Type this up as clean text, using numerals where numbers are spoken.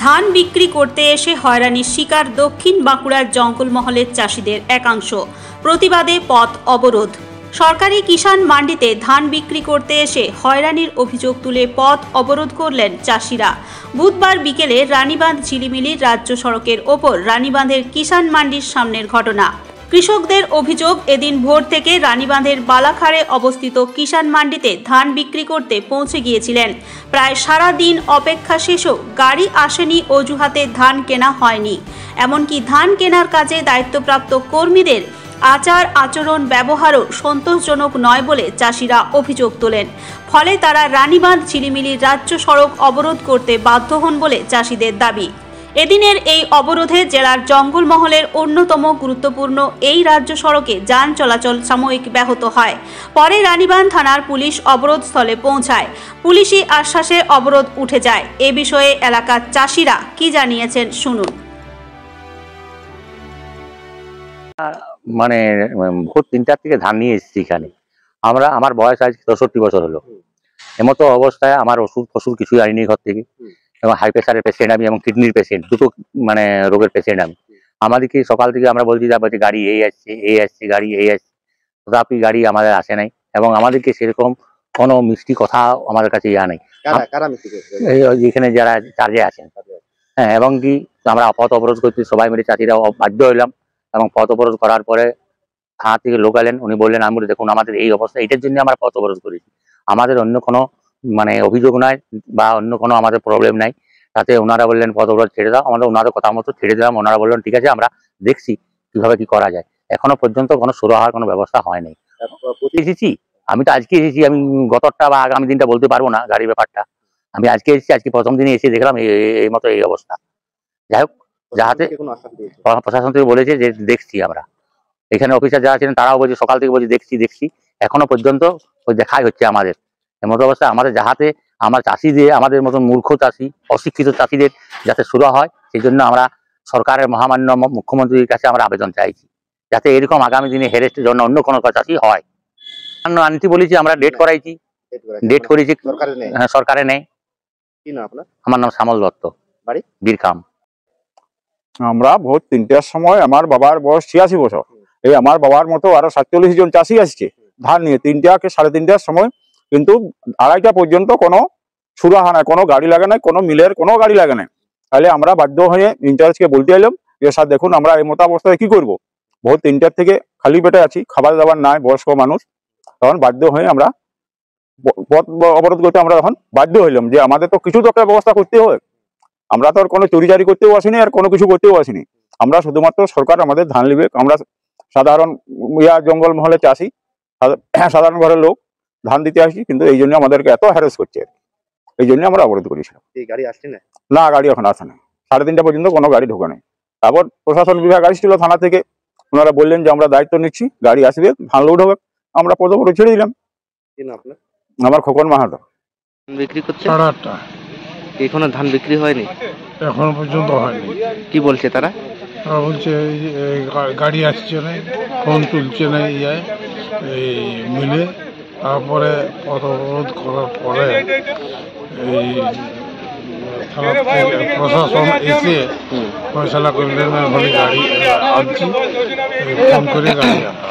ধান বিক্রি করতে এসে হয়রানির শিকার দক্ষিণ বাঁকুড়ার জঙ্গলমহলের চাষিদের একাংশ। প্রতিবাদে পথ অবরোধ। সরকারি কিষাণ মান্ডিতে ধান বিক্রি করতে এসে হয়রানির অভিযোগ তুলে পথ অবরোধ করলেন চাষিরা। বুধবার বিকেলে রানীবাঁধ ঝিলিমিলির রাজ্য সড়কের ওপর রানীবাঁধের কিষাণ মান্ডির সামনের ঘটনা। কৃষকদের অভিযোগ, এদিন ভোর থেকে রানীবাঁধের বালাখাড়ে অবস্থিত কিষাণ মান্ডিতে ধান বিক্রি করতে পৌঁছে গিয়েছিলেন। প্রায় সারা দিন অপেক্ষা শেষেও গাড়ি আসেনি, অজুহাতে ধান কেনা হয়নি। এমনকি ধান কেনার কাজে দায়িত্বপ্রাপ্ত কর্মীদের আচার আচরণ ব্যবহারও সন্তোষজনক নয় বলে চাষিরা অভিযোগ তোলেন। ফলে তারা রানীবাঁধ ঝিলিমিলির রাজ্য সড়ক অবরোধ করতে বাধ্য হন বলে চাষিদের দাবি। এদিনের এই অবরোধে জেলার জঙ্গলমহলের অন্যতম গুরুত্বপূর্ণ এই রাজ্য সড়কে যান চলাচল সাময়িক ব্যাহত হয়। পরে রানীবাঁধ থানার পুলিশ অবরোধস্থলে পৌঁছায়। পুলিশি আশ্বাসে অবরোধ উঠে যায়। এ বিষয়ে এলাকার চাষিরা কি জানিয়েছেন শুনুন। মানে ভোর 3টার থেকে ধান নিয়ে এসেছি এখানে। আমার বয়স আজ 64 বছর হলো। এমতো অবস্থায় আমার ওষুধ ফসুল কিছুই আনিনি ঘর থেকে, এবং হাই প্রেশারের পেশেন্ট আমি, এবং কিডনির পেশেন্ট, দুটো মানে রোগের পেশেন্ট আমি। আমাদেরকে সকাল থেকে আমরা বলছি যে গাড়ি এই আসছে গাড়ি এই আসছে, তথাপি গাড়ি আমাদের আসে নাই, এবং আমাদেরকে সেরকম কোনো মিষ্টি কথা আমাদের কাছে নেই। যেখানে যারা চার্জে আছেন, হ্যাঁ, এবং কি আমরা পথ অবরোধ করছি, সবাই মিলে চাষিরা বাধ্য হইলাম। এবং পথ অবরোধ করার পরে থানা থেকে লোক এলেন, উনি বললেন আমরা দেখুন আমাদের এই অবস্থা, এটার জন্য আমরা পথ অবরোধ করেছি, আমাদের অন্য কোনো মানে অভিযোগ নাই বা অন্য কোনো আমাদের প্রবলেম নাই। তাতে ওনারা বললেন পথ অবরোধ ছেড়ে দাও, আমাদের ওনাদের কথা মতো ছেড়ে দিলাম। ওনারা বললেন ঠিক আছে, আমরা দেখছি কিভাবে কি করা যায়। এখনো পর্যন্ত কোনো শুরু হওয়ার কোনো ব্যবস্থা হয়নি। এসেছি আমি তো আজকে এসেছি, আমি গতরটা বা আগামী দিনটা বলতে পারবো না গাড়ির ব্যাপারটা। আমি আজকে এসেছি, আজকে প্রথম দিনে এসে দেখলাম এই মতো এই অবস্থা। যাই হোক, যাহাতে প্রশাসন থেকে বলেছে যে দেখছি আমরা, এখানে অফিসার যারা ছিলেন তারাও বলছে সকাল থেকে বলছে দেখছি, এখনো পর্যন্ত ওই দেখাই হচ্ছে আমাদের এমতো অবস্থা। আমাদের যাহাতে আমার চাষিদের, আমাদের মতন মূর্খ চাষি, অশিক্ষিত চাষিদের যাতে শুরু হয়, সেই জন্য আমরা সরকারের মহামান্য মুখ্যমন্ত্রীর কাছে আমরা আবেদন চাইছি, যাতে এরকম আগামী দিনে হেরেস্টের জন্য অন্য কোনো চাষি হয়। আনতে বলেছি, আমরা ডেট করাইছি, ডেট করেছি, সরকারে নেই। আমার নাম শ্যামল দত্ত, বাড়ি বীরকাম। আমরা ভোর 3টার সময়, আমার বাবার বয়স 86 বছর, এই আমার বাবার মতো আরো 47 জন চাষি আসছে ধান নিয়ে 3টা সাড়ে 3টার সময়, কিন্তু 2:30টা পর্যন্ত কোনো সুরাহা নাই, কোনো গাড়ি লাগে নাই, কোনো মিলের কোনো গাড়ি লাগে নাই। তাহলে আমরা বাধ্য হয়ে ইনচার্জকে বলতে এলাম যে স্যার দেখুন আমরা এই মতো অবস্থায় কি করবো, ভোর 3টার থেকে খালি পেটে আছি, খাবার দাবার নাই, বয়স্ক মানুষ। তখন বাধ্য হয়ে আমরা পথ অবরোধ করতে আমরা তখন বাধ্য হইলাম যে আমাদের তো কিছু তো একটা ব্যবস্থা করতে হয়। আমরা তো আর কোনো চুরিচারি করতেও আসিনি, আর কোনো কিছু করতেও আসিনি। আমরা শুধুমাত্র সরকার আমাদের ধান নিবে, আমরা সাধারণ জঙ্গলমহলে চাষি, সাধারণ ঘরের লোক, ধান দিতে আসি, কিন্তু এই জন্য আমাদেরকে এত হ্যারাস করছে, এই জন্য আমরা অবরোধ করেছিলাম। গাড়ি আসছে না, গাড়ি এখন আসে না, 3:30 পর্যন্ত কোনো গাড়ি ঢোকে নেই। তারপর প্রশাসন বিভাগ আসছিল থানা থেকে, ওনারা বললেন যে আমরা দায়িত্ব নিচ্ছি, গাড়ি আসবে, ধান লোড হবে, আমরা পথ অবরোধ ছেড়ে দিলাম। আমার খোকন মাহাতো। বিক্রি করছে 8:30। এখনো ধান বিক্রি হয়নি? এখনো পর্যন্ত হয়নি। কি বলছে তারা? তারা বলছে গাড়ি আসছে না, ফোন তুলছে না এই মিলে। তারপরে পথ অবরোধ করার পরে এই থানা থেকে প্রশাসন এসে ফয়সালা করলেন, বলে গাড়ি আনছি, ফোন করে গাড়ি আনা।